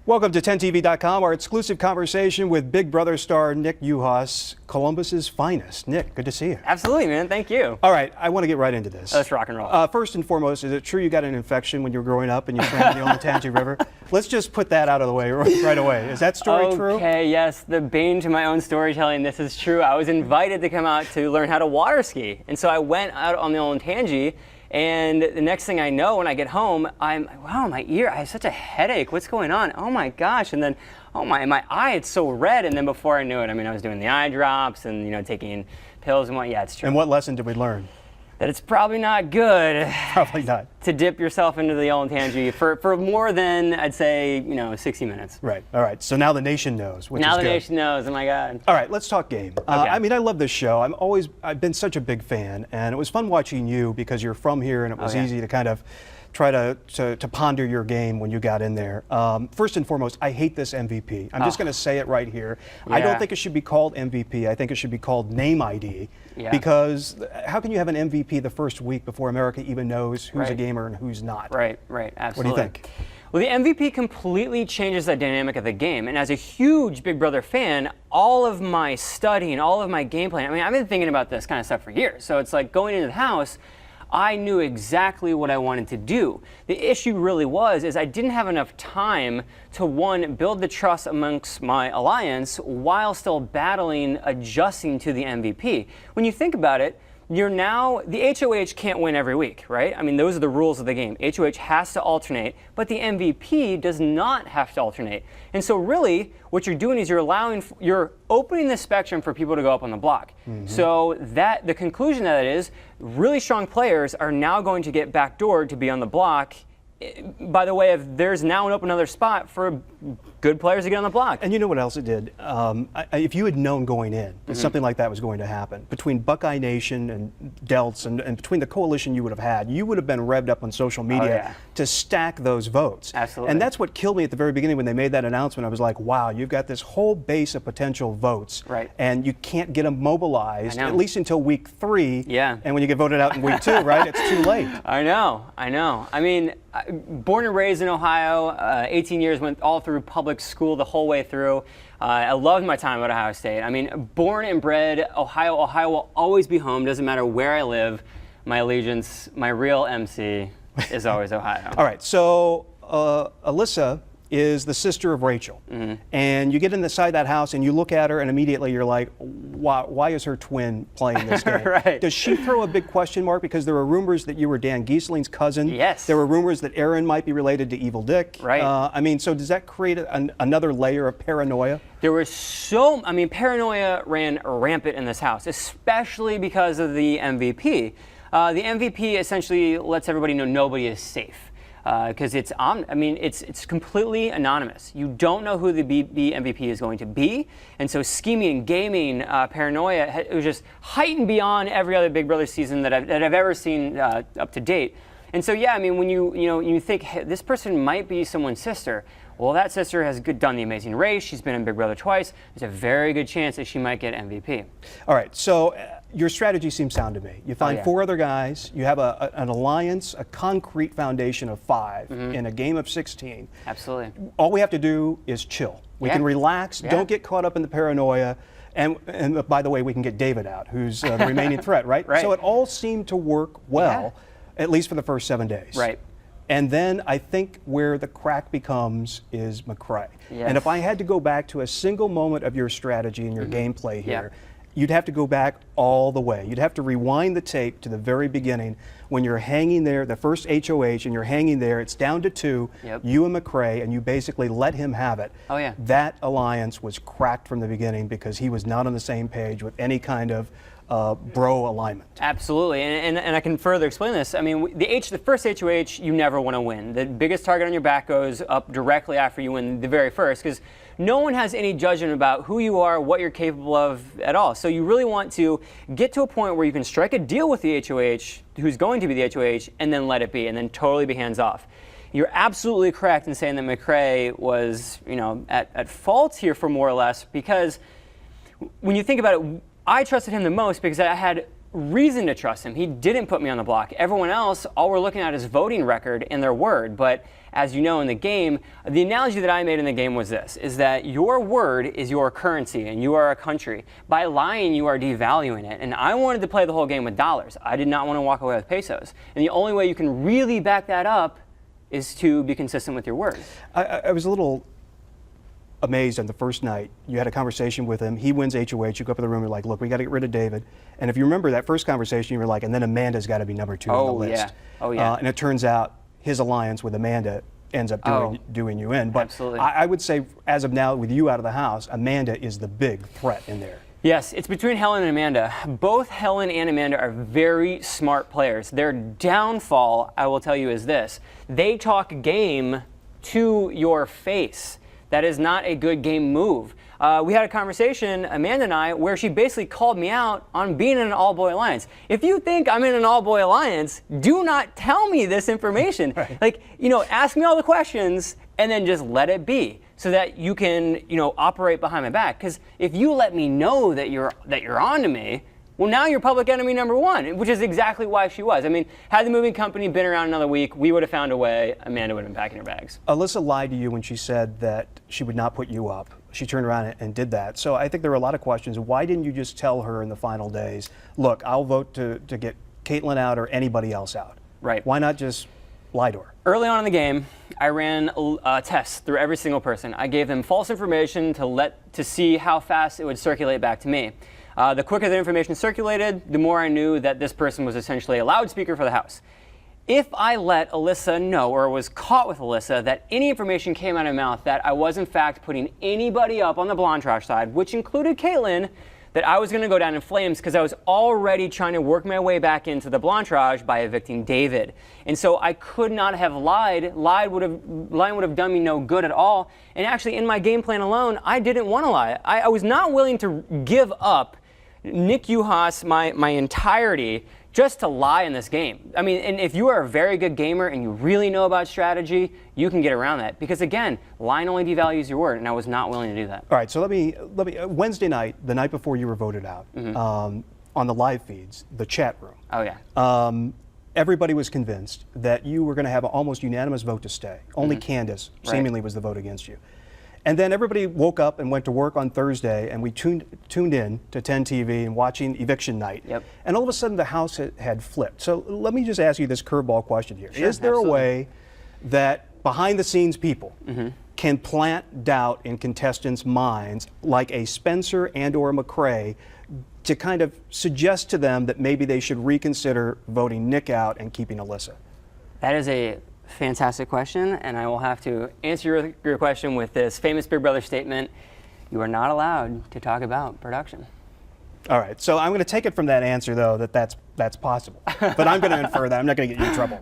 Welcome to 10TV.com, our exclusive conversation with Big Brother star Nick Uhas, Columbus's finest. Nick, good to see you. Absolutely, man. Thank you. All right, I want to get right into this. Let's rock and roll. First and foremost, is it true you got an infection when you were growing up and you swam in the Olentangy River? Let's just put that out of the way right away. Is that story true? Okay, yes. The bane to my own storytelling. This is true. I was invited to come out to learn how to water ski, and so I went out on the Olentangy. And the next thing I know, when I get home, I'm like, wow, my ear, I have such a headache. What's going on? Oh my gosh. And then, oh my eye, it's so red. And then before I knew it, I mean, I was doing the eye drops and, you know, taking pills and what. Yeah, it's true. And what lesson did we learn? That it's probably not good. Probably not. To dip yourself into the Olentangy for more than, I'd say, 60 minutes. Right. All right. So now the nation knows, which is good. Now the nation knows. Oh my God. All right. Let's talk game. Okay. I mean, I love this show. I've been such a big fan, and it was fun watching you because you're from here, and it was easy to kind of try to ponder your game when you got in there. First and foremost, I hate this MVP. I'm just going to say it right here. I don't think it should be called MVP. I think it should be called name ID. Because how can you have an MVP the first week before America even knows who's a gamer and who's not? Right, absolutely. What do you think? Well, the MVP completely changes the dynamic of the game. And as a huge Big Brother fan, all of my studying, all of my gameplay, I mean, I've been thinking about this kind of stuff for years. So it's like going into the house, I knew exactly what I wanted to do. The issue really is I didn't have enough time to, one, build the trust amongst my alliance while still battling, adjusting to the MVP. When you think about it, the HOH can't win every week, right? I mean, those are the rules of the game. HOH has to alternate, but the MVP does not have to alternate. And so really, what you're doing is you're opening the spectrum for people to go up on the block. So the conclusion of that is really strong players are now going to get backdoored to be on the block. By the way, there's now another spot for good players to get on the block. And you know what else it did? If you had known going in that something like that was going to happen, between Buckeye Nation and Delts and between the coalition you would have had, you would have been revved up on social media to stack those votes. Absolutely. And that's what killed me at the very beginning when they made that announcement. I was like, wow, you've got this whole base of potential votes, and you can't get them mobilized, at least until week 3. And when you get voted out in week 2, right, it's too late. I know. I mean, born and raised in Ohio, 18 years, went all through public school the whole way through. I loved my time at Ohio State. I mean, born and bred, Ohio will always be home. Doesn't matter where I live. My allegiance, my real MC is always Ohio. All right, so Alyssa is the sister of Rachel. And you get inside that house and you look at her and immediately you're like, why is her twin playing this game? Does she throw a big question mark? Because there were rumors that you were Dan Giesling's cousin. Yes. There were rumors that Aaron might be related to Evil Dick. I mean, so does that create another layer of paranoia? There was paranoia ran rampant in this house, especially because of the MVP. The MVP essentially lets everybody know nobody is safe. Because it's completely anonymous. You don't know who the MVP is going to be, and so scheming, gaming, paranoia, it was just heightened beyond every other Big Brother season that I've ever seen up to date. And so yeah, I mean, when you think, hey, this person might be someone's sister. Well, that sister has done The Amazing Race. She's been in Big Brother twice. There's a very good chance that she might get MVP. All right, so your strategy seems sound to me. You find 4 other guys. You have an alliance, a concrete foundation of 5 in a game of 16. Absolutely. All we have to do is chill. We can relax. Don't get caught up in the paranoia. And by the way, we can get David out, who's the remaining threat, right? So it all seemed to work well, at least for the first 7 days. And then I think where the crack becomes is McCrae. And if I had to go back to a single moment of your strategy and your gameplay here, you'd have to go back all the way. You'd have to rewind the tape to the very beginning when you're hanging there, the first HOH, and you're hanging there. It's down to 2, you and McCrae, and you basically let him have it. That alliance was cracked from the beginning because he was not on the same page with any kind of bro alignment. Absolutely, and I can further explain this. I mean, the first HOH, you never want to win. The biggest target on your back goes up directly after you win the very first, because no one has any judgment about who you are, what you're capable of at all. So you really want to get to a point where you can strike a deal with the HOH, who's going to be the HOH, and then let it be, and then totally be hands off. You're absolutely correct in saying that McCrae was, at fault here for more or less, because when you think about it, I trusted him the most because I had reason to trust him. He didn't put me on the block. Everyone else, all we're looking at is voting record and their word. But as you know in the game, the analogy that I made in the game was this, is that your word is your currency and you are a country. By lying, you are devaluing it. And I wanted to play the whole game with dollars. I did not want to walk away with pesos. And the only way you can really back that up is to be consistent with your word. I was a little amazed on the first night. You had a conversation with him. He wins HOH. You go up in the room. You're like, look, we got to get rid of David. And if you remember that first conversation, you were like, and then Amanda's got to be number 2 on the list. Yeah. Oh, yeah. And it turns out his alliance with Amanda ends up doing you in. But absolutely. I would say, as of now, with you out of the house, Amanda is the big threat in there. Yes, it's between Helen and Amanda. Both Helen and Amanda are very smart players. Their downfall, I will tell you, is this. They talk game to your face. That is not a good game move. We had a conversation, Amanda and I, where she basically called me out on being in an all-boy alliance. If you think I'm in an all-boy alliance, do not tell me this information. Right. Like, ask me all the questions and then just let it be so that you can, operate behind my back. Because if you let me know that you're on to me, well, now you're public enemy number 1, which is exactly why she was. I mean, had the moving company been around another week, we would have found a way. Amanda would have been packing her bags. Alyssa lied to you when she said that she would not put you up. She turned around and did that. So I think there were a lot of questions. Why didn't you just tell her in the final days, look, I'll vote to get Caitlyn out or anybody else out? Right. Why not just lie to her? Early on in the game, I ran tests through every single person. I gave them false information to see how fast it would circulate back to me. The quicker the information circulated, the more I knew that this person was essentially a loudspeaker for the house. If I let Alyssa know, or was caught with Alyssa, that any information came out of my mouth that I was in fact putting anybody up on the Blanchard side, which included Caitlyn, that I was going to go down in flames because I was already trying to work my way back into the Blanchard by evicting David. And so I could not have lied. Lying would have done me no good at all. And actually, in my game plan alone, I didn't want to lie. I was not willing to give up Nick Uhas, my entirety, just to lie in this game. I mean, and if you are a very good gamer and you really know about strategy, you can get around that. Because again, lying only devalues your word, and I was not willing to do that. All right, so let me Wednesday night, the night before you were voted out, on the live feeds, the chat room. Oh yeah. Everybody was convinced that you were going to have an almost unanimous vote to stay. Only Candace seemingly was the vote against you. And then everybody woke up and went to work on Thursday, and we tuned in to 10 TV and watching Eviction Night. Yep. And all of a sudden, the house had flipped. So let me just ask you this curveball question here. Sure, is there absolutely. a way that behind-the-scenes people can plant doubt in contestants' minds, like a Spencer and or a McCrae, to kind of suggest to them that maybe they should reconsider voting Nick out and keeping Alyssa? That is a fantastic question, and I will have to answer your question with this famous Big Brother statement: you are not allowed to talk about production. All right, so I'm going to take it from that answer, though, that's possible. But I'm going to infer that. I'm not going to get you in trouble.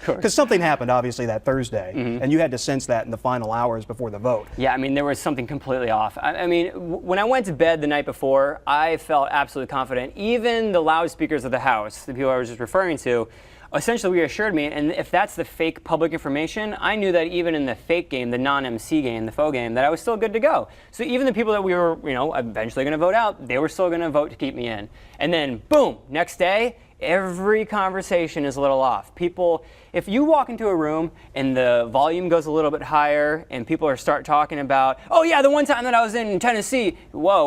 Because something happened, obviously, that Thursday, and you had to sense that in the final hours before the vote. Yeah, I mean, there was something completely off. I mean, when I went to bed the night before, I felt absolutely confident. Even the loudspeakers of the house, the people I was just referring to, essentially reassured me, and if that's the fake public information, I knew that even in the fake game, the non-MC game, the faux game, that I was still good to go. So even the people that we were, eventually going to vote out, they were still going to vote to keep me in. And then, boom, next day, every conversation is a little off. People, if you walk into a room and the volume goes a little bit higher and people start talking about, oh yeah, the one time that I was in Tennessee, whoa,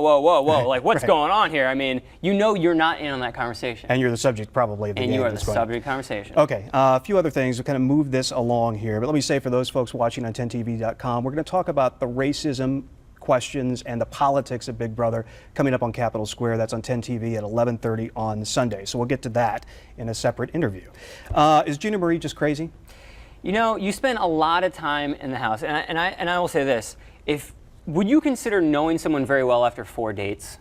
like what's going on here? I mean, you're not in on that conversation. And you're the subject probably of the game. And you are the subject of conversation. Okay, a few other things to kind of move this along here. But let me say, for those folks watching on 10tv.com, we're going to talk about the racism questions and the politics of Big Brother coming up on Capitol Square. That's on 10 TV at 11:30 on Sunday. So we'll get to that in a separate interview. Is Gina Marie just crazy? You spend a lot of time in the house, and I will say this: would you consider knowing someone very well after 4 dates?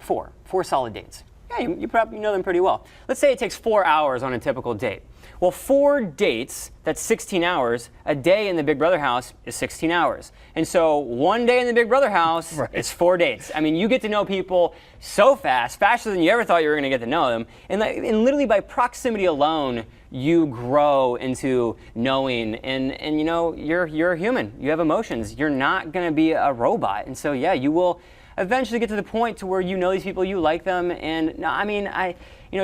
Four solid dates. Yeah, you probably know them pretty well. Let's say it takes 4 hours on a typical date. Well, 4 dates, that's 16 hours. A day in the Big Brother house is 16 hours. And so 1 day in the Big Brother house is 4 dates. I mean, you get to know people so fast, faster than you ever thought you were going to get to know them. And literally by proximity alone, you grow into knowing. And you're a human. You have emotions. You're not going to be a robot. And so, yeah, you will eventually get to the point to where you know these people, you like them. And I mean,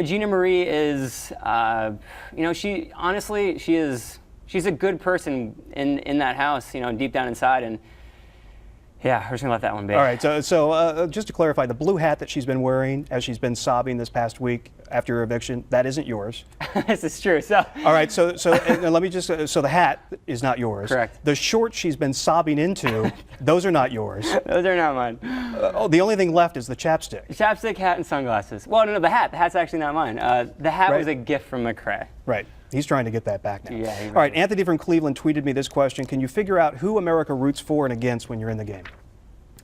Gina Marie is, she's a good person in that house, deep down inside, and yeah, we're just gonna let that one be. All right, so just to clarify, the blue hat that she's been wearing as she's been sobbing this past week after her eviction, that isn't yours. This is true. So. All right, so and let me just, so the hat is not yours. Correct. The shorts she's been sobbing into, those are not yours. Those are not mine. The only thing left is the chapstick. Chapstick, hat, and sunglasses. Well, no, the hat. The hat's actually not mine. The hat was a gift from McCrae. Right. He's trying to get that back now. Yeah. All right, Anthony from Cleveland tweeted me this question. Can you figure out who America roots for and against when you're in the game?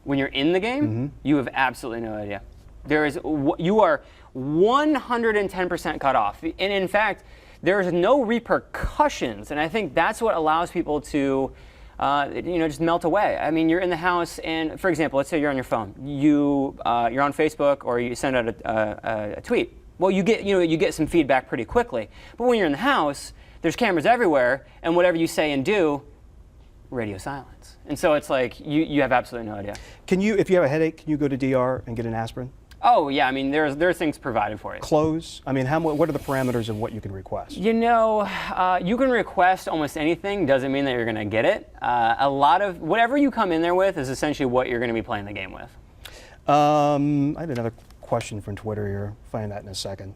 When you're in the game, you have absolutely no idea. You are 110% cut off. And in fact, there's no repercussions. And I think that's what allows people to just melt away. I mean, you're in the house, and for example, let's say you're on your phone. You're on Facebook, or you send out a tweet. Well, you get some feedback pretty quickly. But when you're in the house, there's cameras everywhere, and whatever you say and do, radio silence. And so it's like you have absolutely no idea. Can you, if you have a headache, can you go to DR and get an aspirin? Oh yeah, I mean there's things provided for you. Clothes? I mean, what are the parameters of what you can request? You can request almost anything. Doesn't mean that you're going to get it. A lot of whatever you come in there with is essentially what you're going to be playing the game with. I had another question from Twitter here. Find that in a second.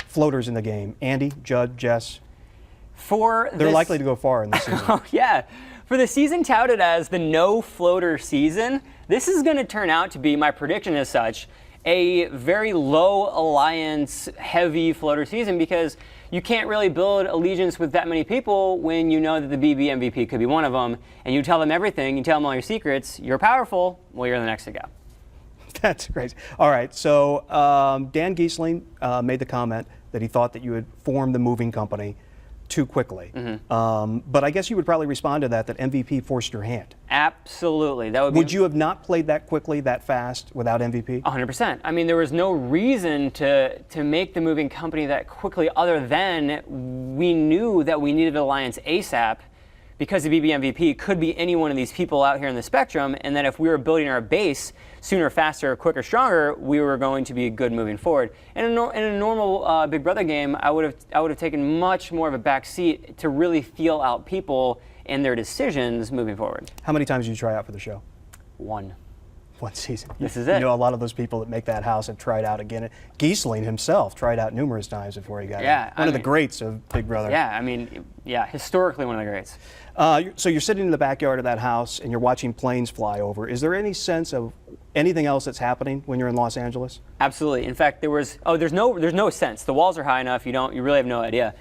Floaters in the game. Andy, Judd, Jess. They're likely to go far in this season. Oh yeah. For the season touted as the no floater season, this is going to turn out to be, my prediction as such, a very low alliance heavy floater season, because you can't really build allegiance with that many people when you know that the BB MVP could be one of them, and you tell them everything, you tell them all your secrets, you're powerful, well, you're the next to go. That's crazy. All right, so Dan Giesling made the comment that he thought that you had formed the moving company too quickly. But I guess you would probably respond to that MVP forced your hand. Absolutely. Would you have not played that quickly, that fast, without MVP? 100%. I mean, there was no reason to make the moving company that quickly, other than we knew that we needed Alliance ASAP, because the BB MVP could be any one of these people out here in the spectrum, and that if we were building our base sooner, faster, quicker, stronger, we were going to be good moving forward. And in a normal Big Brother game, I would have taken much more of a back seat to really feel out people and their decisions moving forward. How many times did you try out for the show? One season. This is it. You know, a lot of those people that make that house have tried out again. Giesling himself tried out numerous times before he got in. One of the greats of Big Brother. Yeah, I mean, historically one of the greats. So you're sitting in the backyard of that house and you're watching planes fly over. Is there any sense of anything else that's happening when you're in Los Angeles? Absolutely. In fact, there's no sense. The walls are high enough. You really have no idea.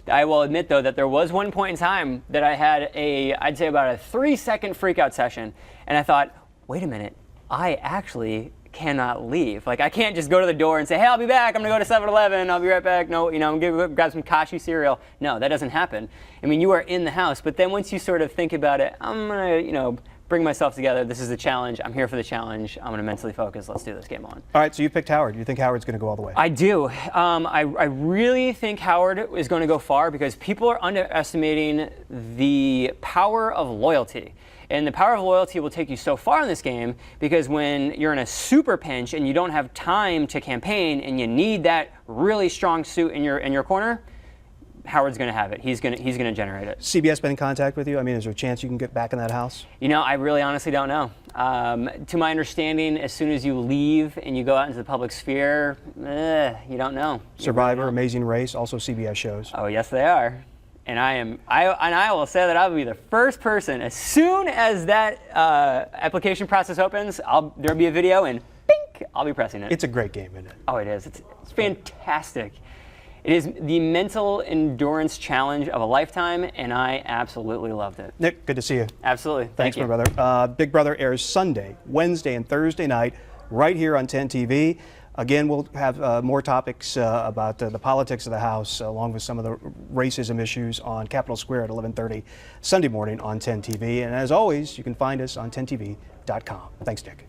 I will admit, though, that there was one point in time that I had I'd say about a 3-second freakout session, and I thought, wait a minute, I actually cannot leave. Like, I can't just go to the door and say, hey, I'll be back. I'm going to go to 7-Eleven. I'll be right back. No, I'm going to grab some Kashi cereal. No, that doesn't happen. I mean, you are in the house. But then once you sort of think about it, I'm going to, bring myself together. This is a challenge. I'm here for the challenge. I'm going to mentally focus. Let's do this. Game on. All right, so you picked Howard. You think Howard's going to go all the way? I do. I really think Howard is going to go far, because people are underestimating the power of loyalty. And the power of loyalty will take you so far in this game, because when you're in a super pinch and you don't have time to campaign and you need that really strong suit in your corner, Howard's going to have it. He's going to generate it. CBS been in contact with you? I mean, is there a chance you can get back in that house? I really honestly don't know. To my understanding, as soon as you leave and you go out into the public sphere, you don't know. Survivor, Amazing Race, also CBS shows. Oh, yes, they are. And I will say that I will be the first person, as soon as that application process opens, there'll be a video and bink, I'll be pressing it. It's a great game, isn't it? Oh, it is. It's fantastic. It is the mental endurance challenge of a lifetime, and I absolutely loved it. Nick, good to see you. Absolutely. Thanks, Thank my you. brother. Big Brother airs Sunday, Wednesday, and Thursday night right here on 10 TV. Again, we'll have more topics about the politics of the House, along with some of the racism issues on Capitol Square at 11:30 Sunday morning on 10 TV. And as always, you can find us on 10tv.com. Thanks, Nick.